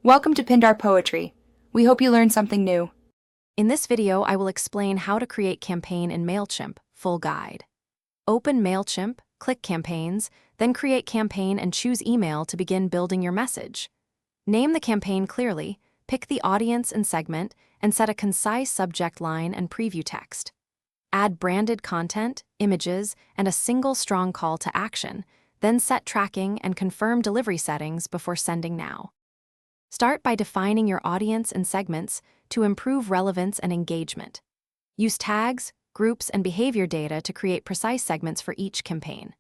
Welcome to Pindar Poetry. We hope you learned something new. In this video, I will explain how to create campaign in Mailchimp, full guide. Open Mailchimp, click Campaigns, then create campaign and choose email to begin building your message. Name the campaign clearly, pick the audience and segment, and set a concise subject line and preview text. Add branded content, images, and a single strong call to action, then set tracking and confirm delivery settings before sending now. Start by defining your audience and segments to improve relevance and engagement. Use tags, groups, and behavior data to create precise segments for each campaign.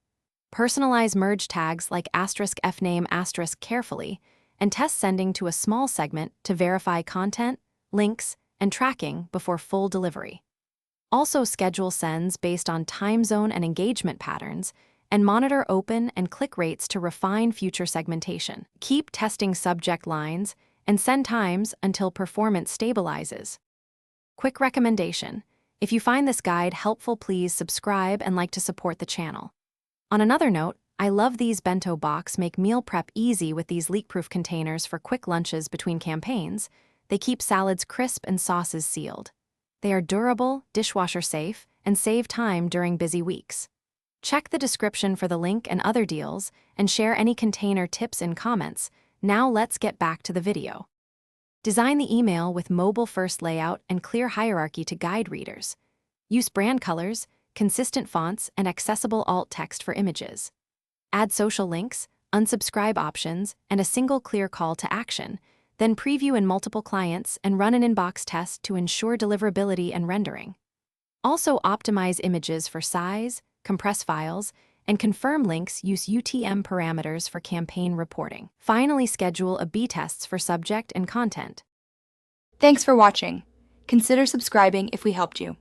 Personalize merge tags like *fname* carefully, and test sending to a small segment to verify content, links, and tracking before full delivery. Also schedule sends based on time zone and engagement patterns, and monitor open and click rates to refine future segmentation. Keep testing subject lines and send times until performance stabilizes. Quick recommendation: if you find this guide helpful, please subscribe and like to support the channel. On another note, I love these bento box make meal prep easy with these leak-proof containers for quick lunches between campaigns. They keep salads crisp and sauces sealed. They are durable, dishwasher safe, and save time during busy weeks. Check the description for the link and other deals, and share any container tips in comments. Now let's get back to the video. Design the email with mobile-first layout and clear hierarchy to guide readers. Use brand colors, consistent fonts, and accessible alt text for images. Add social links, unsubscribe options, and a single clear call to action. Then preview in multiple clients and run an inbox test to ensure deliverability and rendering. Also optimize images for size, compress files, and confirm links. Use UTM parameters for campaign reporting. Finally, schedule A/B tests for subject and content. Thanks for watching. Consider subscribing if we helped you.